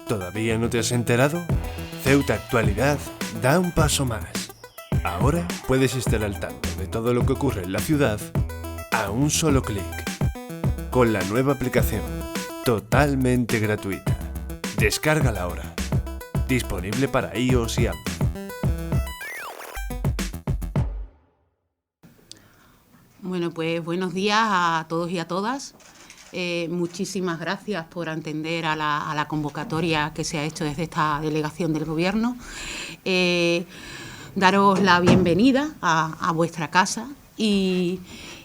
¿Todavía no te has enterado? Ceuta Actualidad da un paso más. Ahora puedes estar al tanto de todo lo que ocurre en la ciudad a un solo clic. Con la nueva aplicación, totalmente gratuita. Descárgala ahora. Disponible para iOS y Android. Bueno, pues buenos días a todos y a todas. Muchísimas gracias por atender a la convocatoria que se ha hecho desde esta delegación del Gobierno. Daros la bienvenida a vuestra casa y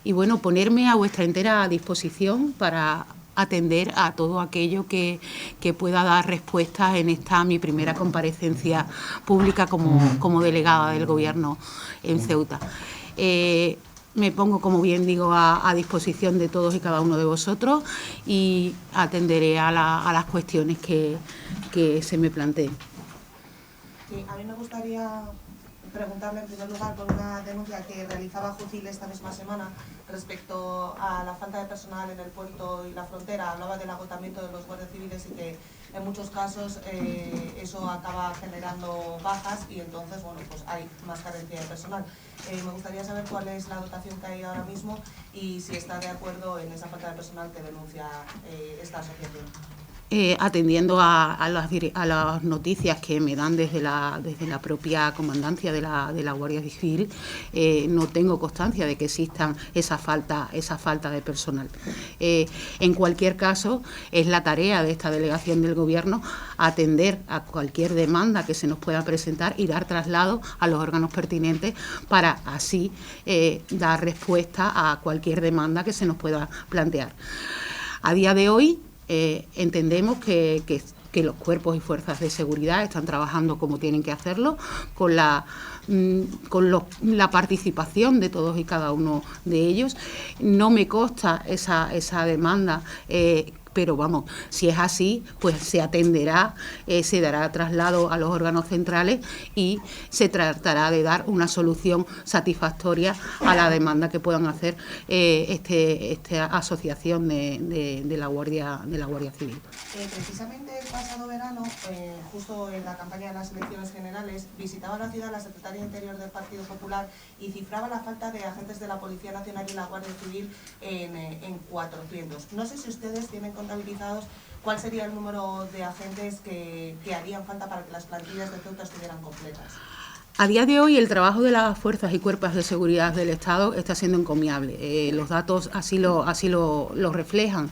bueno, ponerme a vuestra entera disposición para atender a todo aquello que pueda dar respuesta en esta mi primera comparecencia pública como delegada del Gobierno en Ceuta. Me pongo, como bien digo, a disposición de todos y cada uno de vosotros y atenderé a las cuestiones que se me planteen. Sí, a mí me gustaría preguntarle en primer lugar por una denuncia que realizaba Jucil esta misma semana respecto a la falta de personal en el puerto y la frontera. Hablaba del agotamiento de los guardias civiles y que en muchos casos eso acaba generando bajas y entonces, bueno, pues hay más carencia de personal. Me gustaría saber cuál es la dotación que hay ahora mismo y si está de acuerdo en esa falta de personal que denuncia esta asociación. Atendiendo a las noticias que me dan desde la propia comandancia de la Guardia Civil, no tengo constancia de que existan esa falta de personal. En cualquier caso, es la tarea de esta delegación del Gobierno atender a cualquier demanda que se nos pueda presentar y dar traslado a los órganos pertinentes para así dar respuesta a cualquier demanda que se nos pueda plantear. A día de hoy, entendemos que los cuerpos y fuerzas de seguridad están trabajando como tienen que hacerlo, con la participación de todos y cada uno de ellos. No me consta esa demanda, pero vamos, si es así, pues se atenderá, se dará traslado a los órganos centrales y se tratará de dar una solución satisfactoria a la demanda que puedan hacer esta asociación de la Guardia Civil. Precisamente el pasado verano, justo en la campaña de las elecciones generales, visitaba la ciudad la secretaria Interior del Partido Popular y cifraba la falta de agentes de la Policía Nacional y la Guardia Civil en 400. No sé si ustedes tienen contabilizados cuál sería el número de agentes que harían falta para que las plantillas de Ceuta estuvieran completas. A día de hoy el trabajo de las fuerzas y cuerpos de seguridad del Estado está siendo encomiable. Los datos así lo reflejan.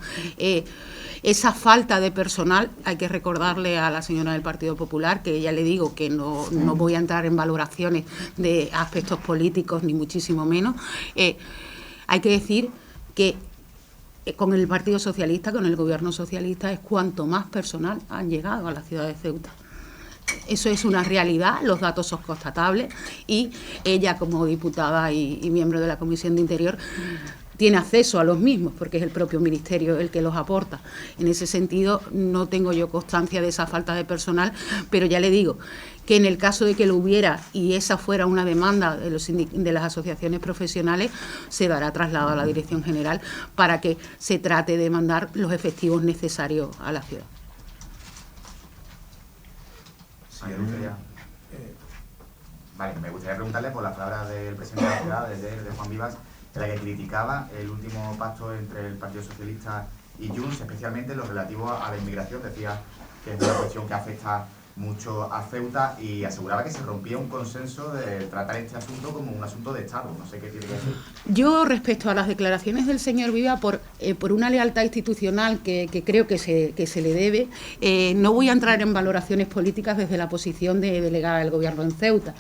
Esa falta de personal, hay que recordarle a la señora del Partido Popular que ya le digo que no voy a entrar en valoraciones de aspectos políticos ni muchísimo menos. Hay que decir que con el Partido Socialista, con el Gobierno socialista, es cuanto más personal han llegado a la ciudad de Ceuta. Eso es una realidad, los datos son constatables y ella, como diputada y miembro de la Comisión de Interior, tiene acceso a los mismos porque es el propio Ministerio el que los aporta. En ese sentido, no tengo yo constancia de esa falta de personal, pero ya le digo que en el caso de que lo hubiera y esa fuera una demanda de las asociaciones profesionales, se dará traslado a la Dirección General para que se trate de mandar los efectivos necesarios a la ciudad. Me gustaría preguntarle por las palabras del presidente de la ciudad, de Juan Vivas, en la que criticaba el último pacto entre el Partido Socialista y Junts, especialmente lo relativo a la inmigración. Decía que es una cuestión que afecta mucho a Ceuta y aseguraba que se rompía un consenso de tratar este asunto como un asunto de Estado. No sé qué tiene que decir. Yo, respecto a las declaraciones del señor Viva, por una lealtad institucional que creo que se le debe, no voy a entrar en valoraciones políticas desde la posición de delegada del Gobierno en Ceuta.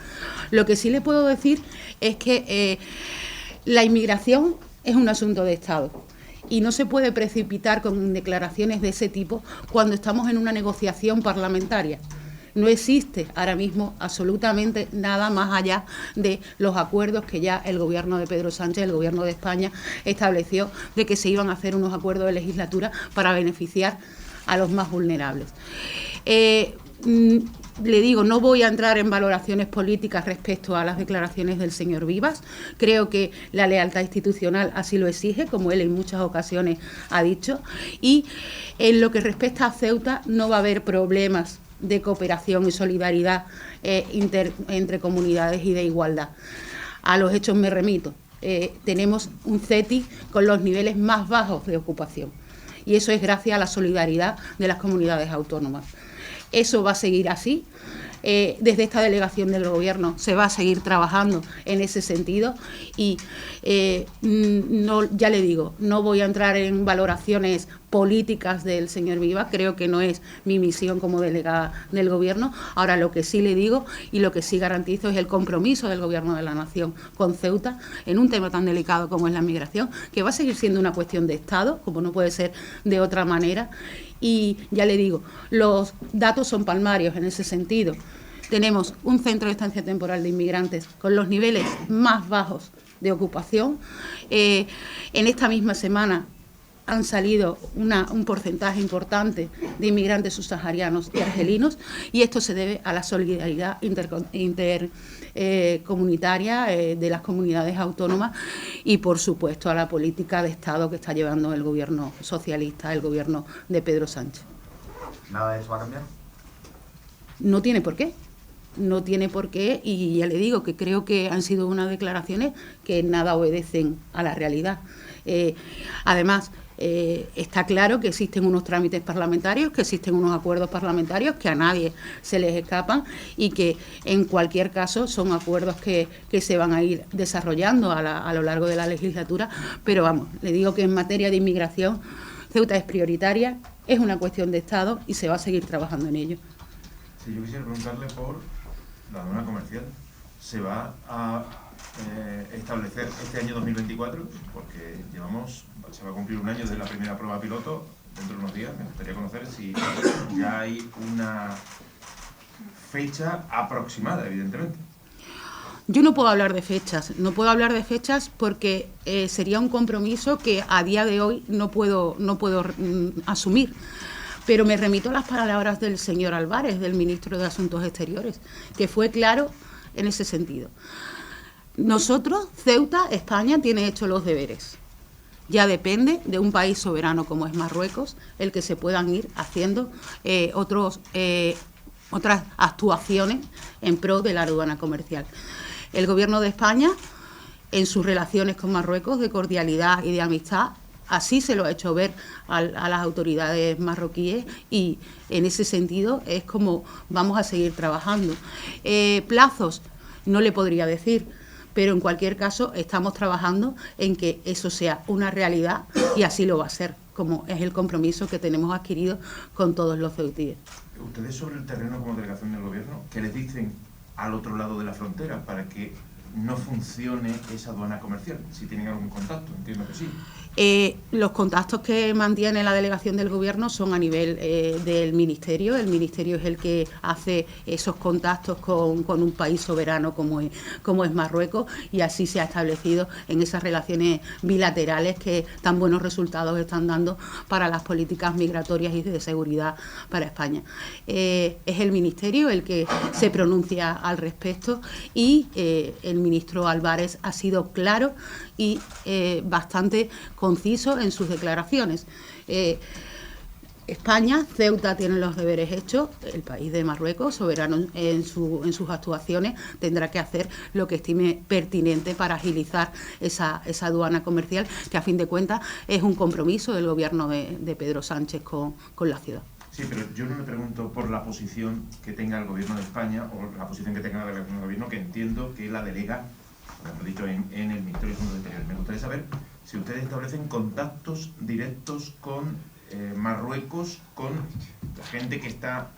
Lo que sí le puedo decir es que la inmigración es un asunto de Estado y no se puede precipitar con declaraciones de ese tipo cuando estamos en una negociación parlamentaria. No existe ahora mismo absolutamente nada más allá de los acuerdos que ya el Gobierno de Pedro Sánchez, el Gobierno de España, estableció de que se iban a hacer unos acuerdos de legislatura para beneficiar a los más vulnerables. Le digo, no voy a entrar en valoraciones políticas respecto a las declaraciones del señor Vivas. Creo que la lealtad institucional así lo exige, como él en muchas ocasiones ha dicho. Y en lo que respecta a Ceuta, no va a haber problemas de cooperación y solidaridad entre comunidades y de igualdad. A los hechos me remito. Tenemos un CETI con los niveles más bajos de ocupación. Y eso es gracias a la solidaridad de las comunidades autónomas. Eso va a seguir así. Desde esta delegación del Gobierno se va a seguir trabajando en ese sentido y ya le digo, no voy a entrar en valoraciones políticas del señor Vivas, creo que no es mi misión como delegada del Gobierno. Ahora, lo que sí le digo y lo que sí garantizo es el compromiso del Gobierno de la Nación con Ceuta en un tema tan delicado como es la migración, que va a seguir siendo una cuestión de Estado, como no puede ser de otra manera. Y ya le digo, los datos son palmarios en ese sentido. Tenemos un centro de estancia temporal de inmigrantes con los niveles más bajos de ocupación. En esta misma semana han salido un porcentaje importante de inmigrantes subsaharianos y argelinos, y esto se debe a la solidaridad intercomunitaria de las comunidades autónomas y, por supuesto, a la política de Estado que está llevando el Gobierno socialista, el Gobierno de Pedro Sánchez. ¿Nada de eso va a cambiar? No tiene por qué. No tiene por qué, y ya le digo que creo que han sido unas declaraciones que en nada obedecen a la realidad. Además, está claro que existen unos trámites parlamentarios, que existen unos acuerdos parlamentarios que a nadie se les escapan y que en cualquier caso son acuerdos que se van a ir desarrollando a lo largo de la legislatura. Pero vamos, le digo que en materia de inmigración Ceuta es prioritaria, es una cuestión de Estado y se va a seguir trabajando en ello. Sí, yo quisiera preguntarle por la aduana comercial. ¿Se va a establecer este año 2024? Porque se va a cumplir un año de la primera prueba piloto dentro de unos días. Me gustaría conocer si ya hay una fecha aproximada, evidentemente. Yo no puedo hablar de fechas, porque sería un compromiso que a día de hoy no puedo asumir. Pero me remito a las palabras del señor Álvarez, del ministro de Asuntos Exteriores, que fue claro en ese sentido. Nosotros, Ceuta, España, tiene hechos los deberes. Ya depende de un país soberano como es Marruecos el que se puedan ir haciendo otras actuaciones en pro de la aduana comercial. El Gobierno de España, en sus relaciones con Marruecos de cordialidad y de amistad, así se lo ha hecho ver a las autoridades marroquíes y en ese sentido es como vamos a seguir trabajando. Plazos, no le podría decir, pero en cualquier caso estamos trabajando en que eso sea una realidad y así lo va a ser, como es el compromiso que tenemos adquirido con todos los ceutíes. Ustedes sobre el terreno como delegación del Gobierno, ¿qué les dicen al otro lado de la frontera para que no funcione esa aduana comercial? Si tienen algún contacto, entiendo que sí. Los contactos que mantiene la delegación del Gobierno son a nivel del Ministerio. El Ministerio es el que hace esos contactos con un país soberano como es Marruecos, y así se ha establecido en esas relaciones bilaterales que tan buenos resultados están dando para las políticas migratorias y de seguridad para España. Es el Ministerio el que se pronuncia al respecto y el ministro Álvarez ha sido claro y bastante conciso en sus declaraciones. España, Ceuta tiene los deberes hechos, el país de Marruecos, soberano en sus actuaciones, tendrá que hacer lo que estime pertinente para agilizar esa aduana comercial, que a fin de cuentas es un compromiso del Gobierno de Pedro Sánchez con la ciudad. Sí, pero yo no me pregunto por la posición que tenga el Gobierno de España o la posición que tenga la delegación del Gobierno, que entiendo que la delega, como hemos dicho, en el Ministerio de Asuntos Exteriores. Me gustaría saber si ustedes establecen contactos directos con Marruecos, con la gente que está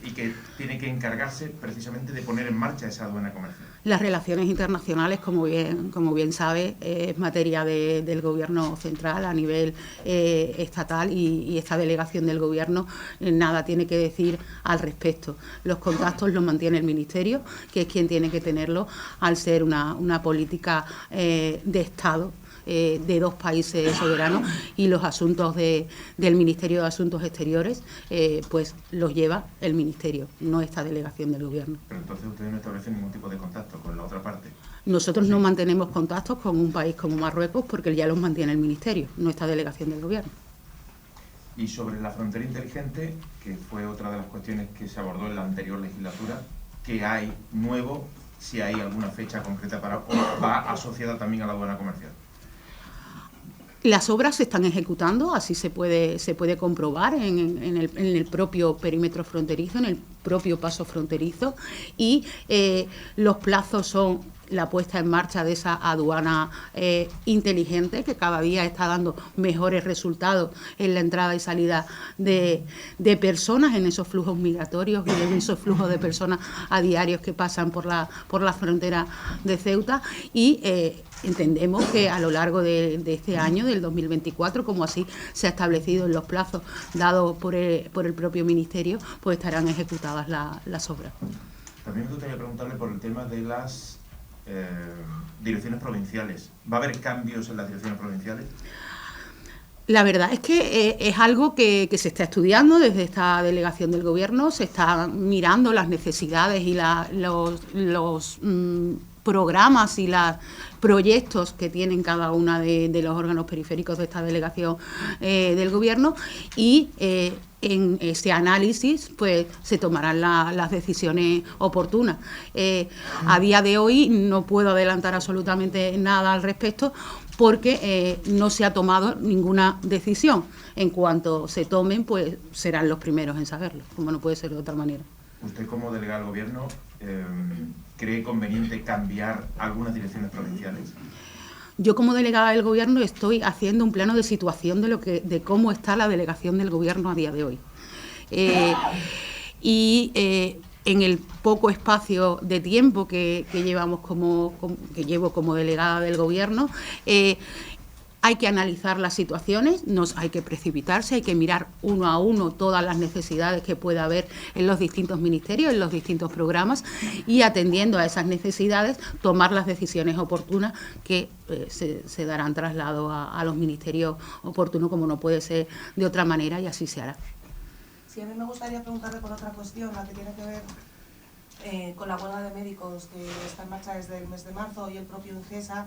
y que tiene que encargarse precisamente de poner en marcha esa aduana comercial. Las relaciones internacionales, como bien sabe, es materia del Gobierno central a nivel estatal y esta delegación del Gobierno nada tiene que decir al respecto. Los contactos los mantiene el Ministerio, que es quien tiene que tenerlos al ser una política de Estado de dos países soberanos, y los asuntos del Ministerio de Asuntos Exteriores pues los lleva el Ministerio, no esta delegación del Gobierno. Pero entonces ustedes no establecen ningún tipo de contacto con la otra parte. Nosotros no mantenemos contactos con un país como Marruecos porque ya los mantiene el Ministerio, no esta delegación del Gobierno. Y sobre la frontera inteligente, que fue otra de las cuestiones que se abordó en la anterior legislatura, ¿qué hay nuevo? Si hay alguna fecha concreta para, o va asociada también a la aduana comercial. Las obras se están ejecutando, así se puede comprobar en el propio perímetro fronterizo, en el propio paso fronterizo, y los plazos son la puesta en marcha de esa aduana inteligente, que cada día está dando mejores resultados en la entrada y salida de personas, en esos flujos migratorios y en esos flujos de personas a diarios que pasan por la frontera de Ceuta, y entendemos que a lo largo de este año, del 2024, como así se ha establecido en los plazos dados por el propio Ministerio, pues estarán ejecutadas las obras. También me gustaría preguntarle por el tema de las direcciones provinciales. ¿Va a haber cambios en las direcciones provinciales? La verdad es que es algo que se está estudiando desde esta delegación del Gobierno, se están mirando las necesidades y los programas y los proyectos que tienen cada uno de los órganos periféricos de esta delegación del Gobierno, y en ese análisis pues se tomarán las decisiones oportunas. A día de hoy no puedo adelantar absolutamente nada al respecto porque no se ha tomado ninguna decisión. En cuanto se tomen, pues serán los primeros en saberlo, como no puede ser de otra manera. ¿Usted, como delegado del Gobierno, cree conveniente cambiar algunas direcciones provinciales? Yo, como delegada del Gobierno, estoy haciendo un plano de situación de cómo está la delegación del Gobierno a día de hoy. En el poco espacio de tiempo que llevo como delegada del Gobierno, hay que analizar las situaciones, no hay que precipitarse, hay que mirar uno a uno todas las necesidades que pueda haber en los distintos ministerios, en los distintos programas, y atendiendo a esas necesidades tomar las decisiones oportunas que se darán traslado a los ministerios oportunos, como no puede ser de otra manera, y así se hará. Sí, a mí me gustaría preguntarle por otra cuestión, la que tiene que ver con la huelga de médicos que está en marcha desde el mes de marzo, y el propio UNGESA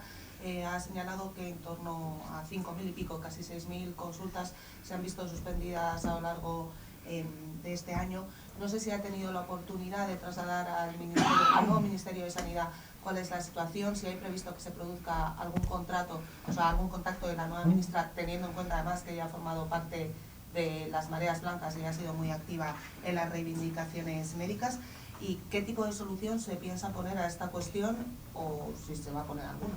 ha señalado que en torno a 5.000 y pico, casi 6.000 consultas se han visto suspendidas a lo largo de este año. No sé si ha tenido la oportunidad de trasladar al nuevo Ministerio de Sanidad cuál es la situación, si hay previsto que se produzca algún contrato, o sea, algún contacto de la nueva ministra, teniendo en cuenta además que ella ha formado parte de las mareas blancas y ha sido muy activa en las reivindicaciones médicas, y qué tipo de solución se piensa poner a esta cuestión, o si se va a poner alguna.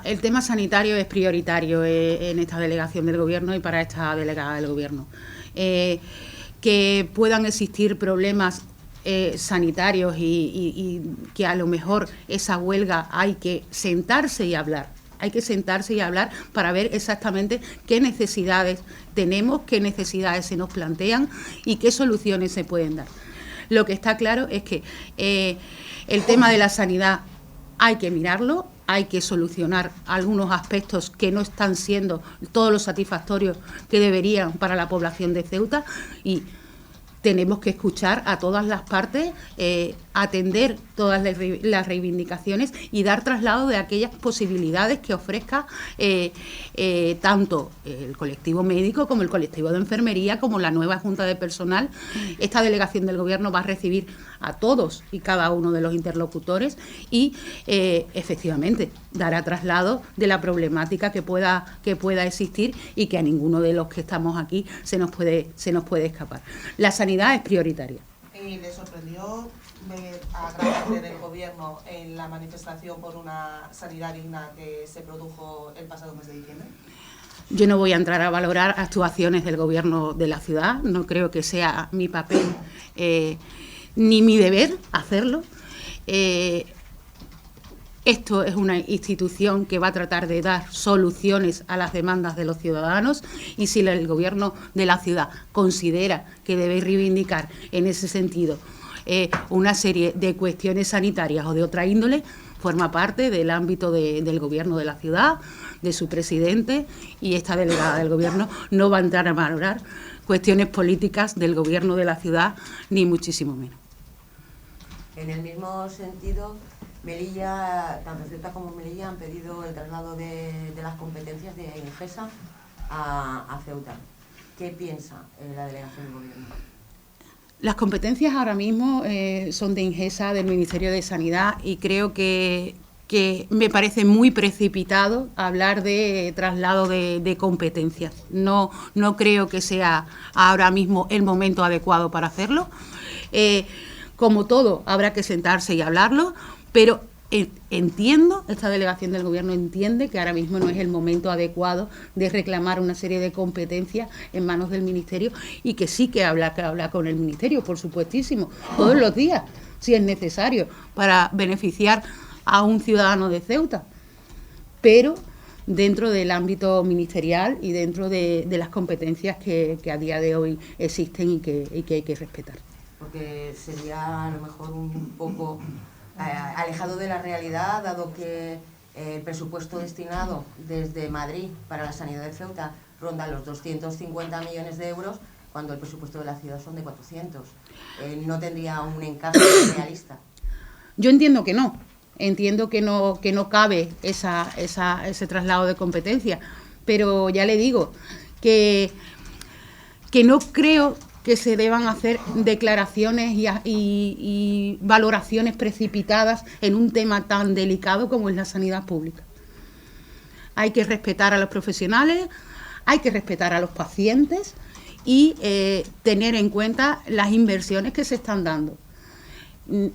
El tema sanitario es prioritario en esta delegación del Gobierno y para esta delegada del Gobierno. Que puedan existir problemas sanitarios y que a lo mejor esa huelga hay que sentarse y hablar. Hay que sentarse y hablar para ver exactamente qué necesidades tenemos, qué necesidades se nos plantean y qué soluciones se pueden dar. Lo que está claro es que el tema de la sanidad hay que mirarlo, hay que solucionar algunos aspectos que no están siendo todos los satisfactorios que deberían para la población de Ceuta, y tenemos que escuchar a todas las partes, atender todas las reivindicaciones y dar traslado de aquellas posibilidades que ofrezca tanto el colectivo médico como el colectivo de enfermería, como la nueva Junta de Personal. Esta delegación del Gobierno va a recibir a todos y cada uno de los interlocutores y efectivamente dará traslado de la problemática que pueda existir y que a ninguno de los que estamos aquí se nos puede escapar. La sanidad es prioritaria. ¿Y le sorprendió ver a gran parte del Gobierno en la manifestación por una sanidad digna que se produjo el pasado mes de diciembre? Yo no voy a entrar a valorar actuaciones del Gobierno de la ciudad, no creo que sea mi papel ni mi deber hacerlo. Esto es una institución que va a tratar de dar soluciones a las demandas de los ciudadanos, y si el Gobierno de la ciudad considera que debe reivindicar en ese sentido una serie de cuestiones sanitarias o de otra índole, forma parte del ámbito del gobierno de la ciudad, de su presidente, y esta delegada del gobierno no va a entrar a valorar cuestiones políticas del gobierno de la ciudad, ni muchísimo menos. En el mismo sentido, Melilla, tanto Ceuta como Melilla han pedido el traslado de las competencias de Ingesa a Ceuta. ¿Qué piensa la delegación del gobierno? Las competencias ahora mismo son de Ingesa, del Ministerio de Sanidad, y creo que me parece muy precipitado hablar de traslado de competencias. No creo que sea ahora mismo el momento adecuado para hacerlo. Como todo, habrá que sentarse y hablarlo, pero entiendo, esta delegación del gobierno entiende que ahora mismo no es el momento adecuado de reclamar una serie de competencias en manos del Ministerio, y que sí que habla con el Ministerio, por supuestísimo, todos los días, si es necesario, para beneficiar a un ciudadano de Ceuta, pero dentro del ámbito ministerial y dentro de las competencias que a día de hoy existen y que hay que respetar. Porque sería a lo mejor un poco alejado de la realidad, dado que el presupuesto destinado desde Madrid para la sanidad de Ceuta ronda los 250 millones de euros, cuando el presupuesto de la ciudad son de 400. ¿No tendría un encaje realista? Yo entiendo que no. Entiendo que no cabe ese traslado de competencia, pero ya le digo que no creo que se deban hacer declaraciones y valoraciones precipitadas en un tema tan delicado como es la sanidad pública. Hay que respetar a los profesionales, hay que respetar a los pacientes y tener en cuenta las inversiones que se están dando.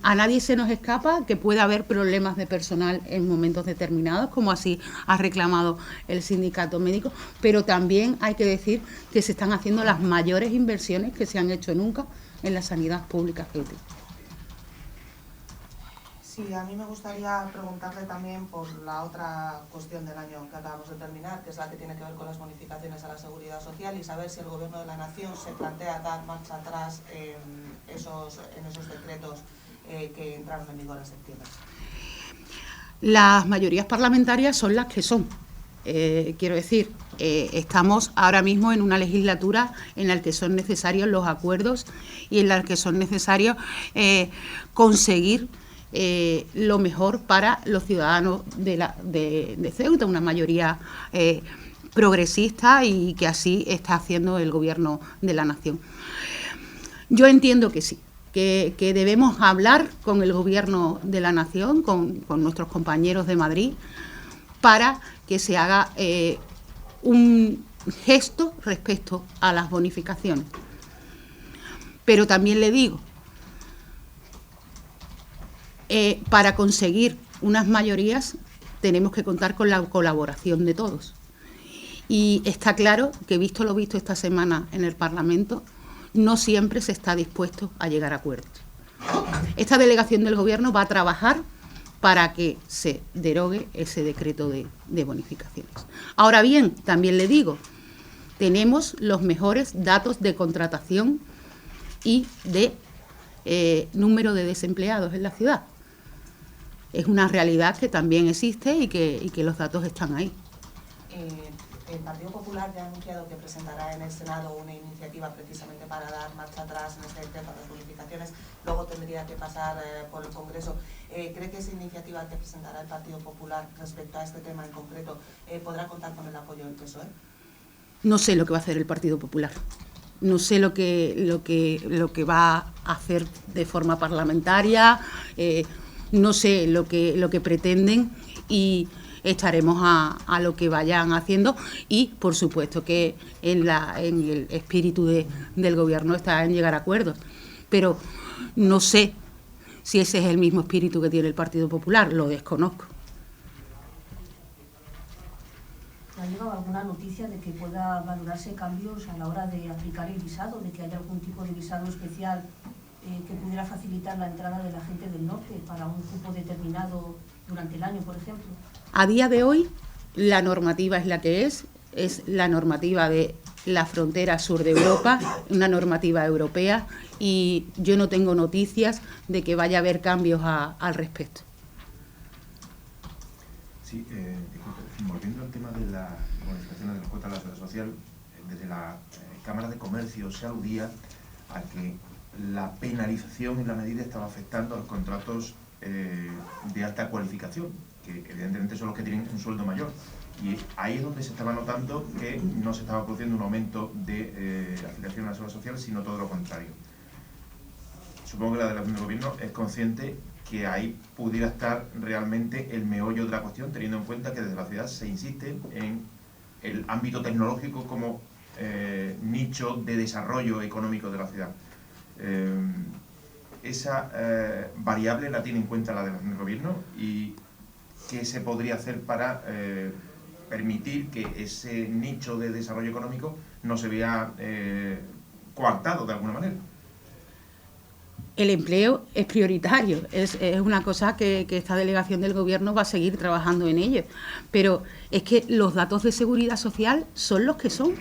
A nadie se nos escapa que puede haber problemas de personal en momentos determinados, como así ha reclamado el sindicato médico, pero también hay que decir que se están haciendo las mayores inversiones que se han hecho nunca en la sanidad pública ceutina. Sí, a mí me gustaría preguntarle también por la otra cuestión del año que acabamos de terminar, que es la que tiene que ver con las bonificaciones a la seguridad social, y saber si el Gobierno de la Nación se plantea dar marcha atrás en esos decretos que entraron en vigor en septiembre. Las mayorías parlamentarias son las que son. Quiero decir, estamos ahora mismo en una legislatura en la que son necesarios los acuerdos y en la que son necesarios conseguir lo mejor para los ciudadanos de Ceuta, una mayoría progresista, y que así está haciendo el Gobierno de la Nación. Yo entiendo que sí, que debemos hablar con el Gobierno de la Nación, con nuestros compañeros de Madrid, para que se haga un gesto respecto a las bonificaciones. Pero también le digo, para conseguir unas mayorías tenemos que contar con la colaboración de todos. Y está claro que, visto lo visto esta semana en el Parlamento, no siempre se está dispuesto a llegar a acuerdos. Esta delegación del Gobierno va a trabajar para que se derogue ese decreto de bonificaciones. Ahora bien, también le digo, tenemos los mejores datos de contratación y de número de desempleados en la ciudad. Es una realidad que también existe y que los datos están ahí. El Partido Popular ya ha anunciado que presentará en el Senado una iniciativa precisamente para dar marcha atrás en este tema de las bonificaciones. Luego tendría que pasar por el Congreso. ¿Cree que esa iniciativa que presentará el Partido Popular respecto a este tema en concreto podrá contar con el apoyo del PSOE? No sé lo que va a hacer el Partido Popular. No sé lo que va a hacer de forma parlamentaria. No sé lo que pretenden, y estaremos a lo que vayan haciendo, y por supuesto que en el espíritu del Gobierno está en llegar a acuerdos, pero no sé si ese es el mismo espíritu que tiene el Partido Popular, lo desconozco. ¿Ha llegado alguna noticia de que pueda valorarse cambios a la hora de aplicar el visado, de que haya algún tipo de visado especial que pudiera facilitar la entrada de la gente del norte para un cupo determinado durante el año, por ejemplo? A día de hoy, la normativa es la que es la normativa de la frontera sur de Europa, una normativa europea, y yo no tengo noticias de que vaya a haber cambios al respecto. Sí, disculpe, volviendo al tema de las bonificaciones de las cuotas de la seguridad social, desde la Cámara de Comercio se aludía a que la penalización en la medida estaba afectando a los contratos de alta cualificación, que evidentemente son los que tienen un sueldo mayor. Y ahí es donde se estaba notando que no se estaba produciendo un aumento de afiliación a la seguridad social, sino todo lo contrario. Supongo que la delegación del Gobierno es consciente que ahí pudiera estar realmente el meollo de la cuestión, teniendo en cuenta que desde la ciudad se insiste en el ámbito tecnológico como nicho de desarrollo económico de la ciudad. Esa variable la tiene en cuenta la delegación del Gobierno, y qué se podría hacer para permitir que ese nicho de desarrollo económico no se vea coartado de alguna manera. El empleo es prioritario, es una cosa que esta delegación del Gobierno va a seguir trabajando en ello, pero es que los datos de seguridad social son los que son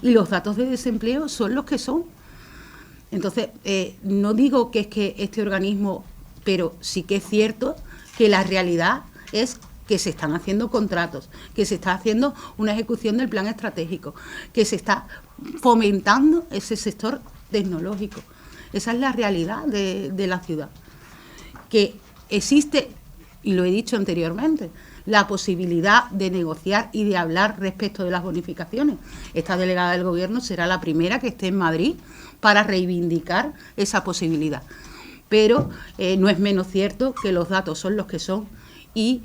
y los datos de desempleo son los que son. Entonces, no digo que es que este organismo, pero sí que es cierto que la realidad es que se están haciendo contratos, que se está haciendo una ejecución del plan estratégico, que se está fomentando ese sector tecnológico. Esa es la realidad de la ciudad. Que existe, y lo he dicho anteriormente, la posibilidad de negociar y de hablar respecto de las bonificaciones. Esta delegada del Gobierno será la primera que esté en Madrid para reivindicar esa posibilidad. Pero no es menos cierto que los datos son los que son y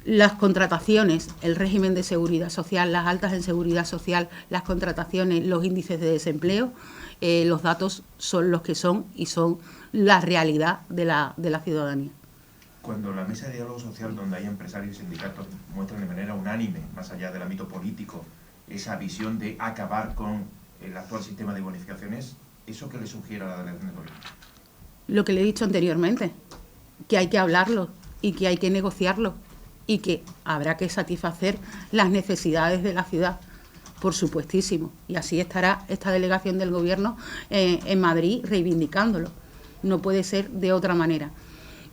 las contrataciones, el régimen de seguridad social, las altas en seguridad social, las contrataciones, los índices de desempleo, los datos son los que son y son la realidad de la ciudadanía. Cuando la mesa de diálogo social, donde hay empresarios y sindicatos, muestran de manera unánime, más allá del ámbito político, esa visión de acabar con el actual sistema de bonificaciones, ¿eso qué le sugiere a la delegación del Gobierno? Lo que le he dicho anteriormente, que hay que hablarlo y que hay que negociarlo y que habrá que satisfacer las necesidades de la ciudad, por supuestísimo. Y así estará esta delegación del Gobierno en Madrid reivindicándolo. No puede ser de otra manera.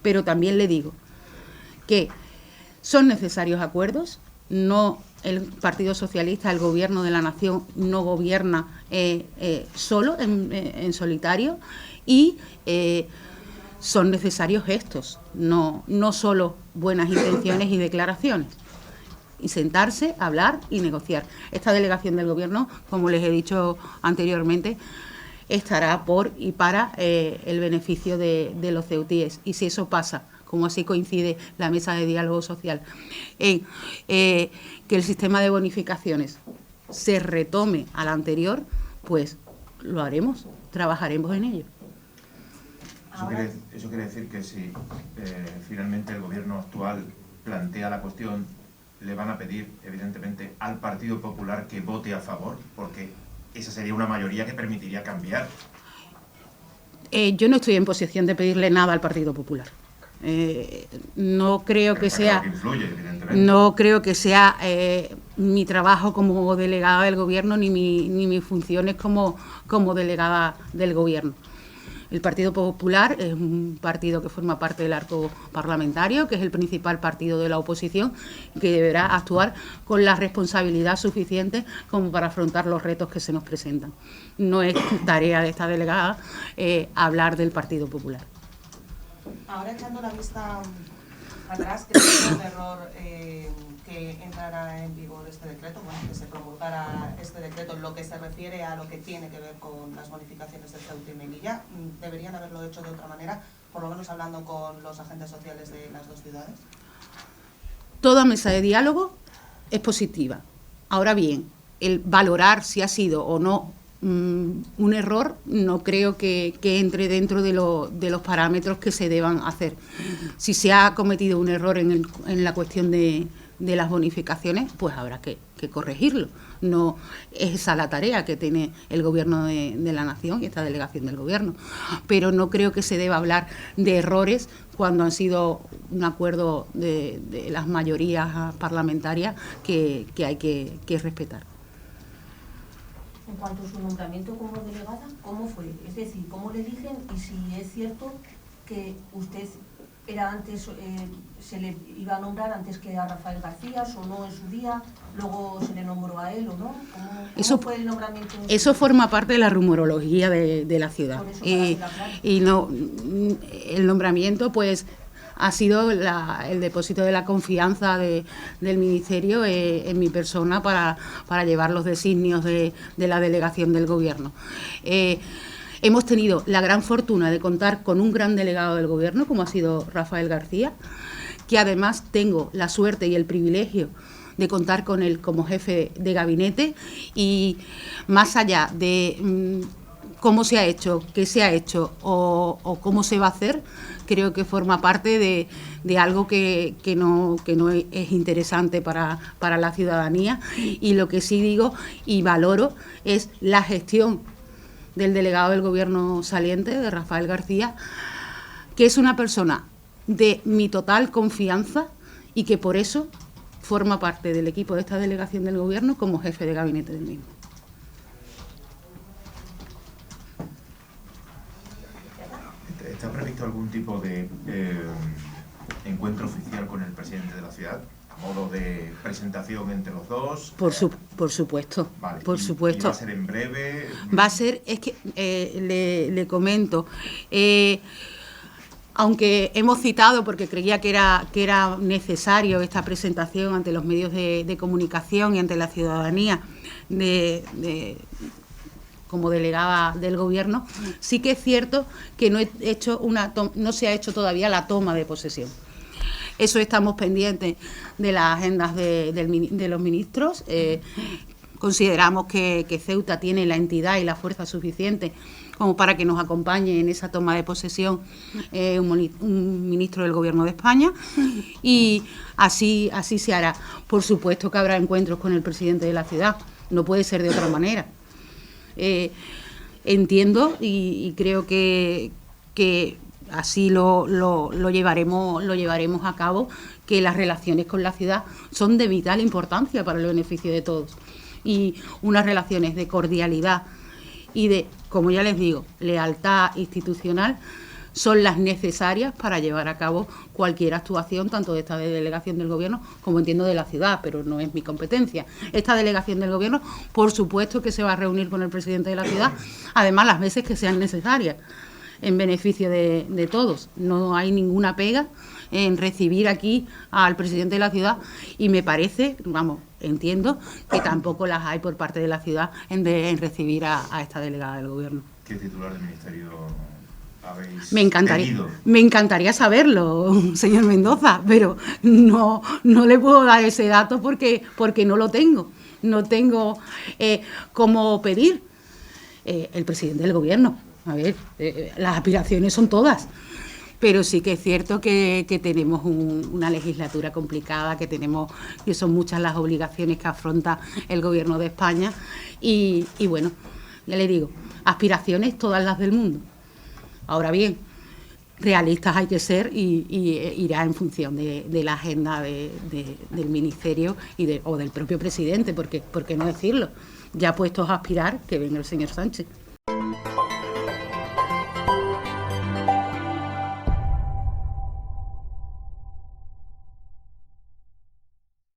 Pero también le digo que son necesarios acuerdos. No, el Partido Socialista, el Gobierno de la Nación, no gobierna solo, en solitario, y son necesarios gestos, no solo buenas intenciones y declaraciones. Y sentarse, hablar y negociar. Esta delegación del Gobierno, como les he dicho anteriormente, estará por y para el beneficio de los ceutíes. Y si eso pasa, como así coincide la mesa de diálogo social, en que el sistema de bonificaciones se retome al anterior, pues lo haremos, trabajaremos en ello. Eso quiere decir que si finalmente el Gobierno actual plantea la cuestión, le van a pedir, evidentemente, al Partido Popular que vote a favor, porque esa sería una mayoría que permitiría cambiar. Yo no estoy en posición de pedirle nada al Partido Popular. No creo que sea, no creo que sea mi trabajo como delegada del Gobierno ni mis funciones como delegada del Gobierno. El Partido Popular es un partido que forma parte del arco parlamentario, que es el principal partido de la oposición, que deberá actuar con la responsabilidad suficiente como para afrontar los retos que se nos presentan. No es tarea de esta delegada hablar del Partido Popular. Ahora, echando la vista atrás, creo que es un error que entrara en vigor este decreto, bueno, que se promulgara este decreto en lo que se refiere a lo que tiene que ver con las bonificaciones de Ceuta y Melilla. ¿Deberían haberlo hecho de otra manera, por lo menos hablando con los agentes sociales de las dos ciudades? Toda mesa de diálogo es positiva. Ahora bien, el valorar si ha sido o no un error no creo que entre dentro de los parámetros que se deban hacer. Si se ha cometido un error en la cuestión de las bonificaciones, pues habrá que corregirlo. No es esa la tarea que tiene el Gobierno de la Nación y esta delegación del Gobierno. Pero no creo que se deba hablar de errores cuando han sido un acuerdo de las mayorías parlamentarias que hay que respetar. En cuanto a su nombramiento como delegada, ¿cómo fue? Es decir, ¿cómo le eligen? Y si es cierto que usted era antes, se le iba a nombrar antes que a Rafael García, o no en su día, luego se le nombró a él o no. ¿Cómo fue el nombramiento? Eso forma parte de la rumorología de la ciudad. Y no, el nombramiento pues ha sido el depósito de la confianza del Ministerio en mi persona para llevar los designios de la delegación del Gobierno. Hemos tenido la gran fortuna de contar con un gran delegado del Gobierno, como ha sido Rafael García, que además tengo la suerte y el privilegio de contar con él como jefe de gabinete, y más allá de cómo se ha hecho, qué se ha hecho o cómo se va a hacer, creo que forma parte de algo que no es interesante para la ciudadanía. Y lo que sí digo y valoro es la gestión del delegado del Gobierno saliente, de Rafael García, que es una persona de mi total confianza y que por eso forma parte del equipo de esta delegación del Gobierno como jefe de gabinete del mismo. ¿Está previsto algún tipo de encuentro oficial con el presidente de la ciudad, a modo de presentación entre los dos? Por supuesto, vale. Por supuesto. ¿Y va a ser en breve? Va a ser, es que le comento, aunque hemos citado, porque creía que era necesario esta presentación ante los medios de comunicación y ante la ciudadanía como delegada del Gobierno, sí que es cierto que no se ha hecho todavía la toma de posesión. Eso estamos pendientes de las agendas de los ministros. Consideramos que Ceuta tiene la entidad y la fuerza suficiente como para que nos acompañe en esa toma de posesión un ministro del Gobierno de España, y así se hará. Por supuesto que habrá encuentros con el presidente de la ciudad, no puede ser de otra manera. Entiendo y creo que así lo llevaremos a cabo, que las relaciones con la ciudad son de vital importancia para el beneficio de todos, y unas relaciones de cordialidad y de, como ya les digo, lealtad institucional son las necesarias para llevar a cabo cualquier actuación, tanto de esta delegación del Gobierno como entiendo de la ciudad, pero no es mi competencia. Esta delegación del Gobierno, por supuesto que se va a reunir con el presidente de la ciudad, además las veces que sean necesarias, en beneficio de todos. No hay ninguna pega en recibir aquí al presidente de la ciudad, y me parece, entiendo que tampoco las hay por parte de la ciudad en recibir a esta delegada del Gobierno. ¿Qué titular del ministerio habéis tenido? Me encantaría saberlo, señor Mendoza, pero no le puedo dar ese dato porque no lo tengo. No tengo cómo pedir. El presidente del Gobierno, a ver, las aspiraciones son todas, pero sí que es cierto que tenemos una legislatura complicada, que son muchas las obligaciones que afronta el Gobierno de España, y bueno, ya le digo, aspiraciones todas las del mundo. Ahora bien, realistas hay que ser, y irá en función de la agenda del Ministerio o del propio presidente, porque, ¿por qué no decirlo? Ya puestos a aspirar, que venga el señor Sánchez.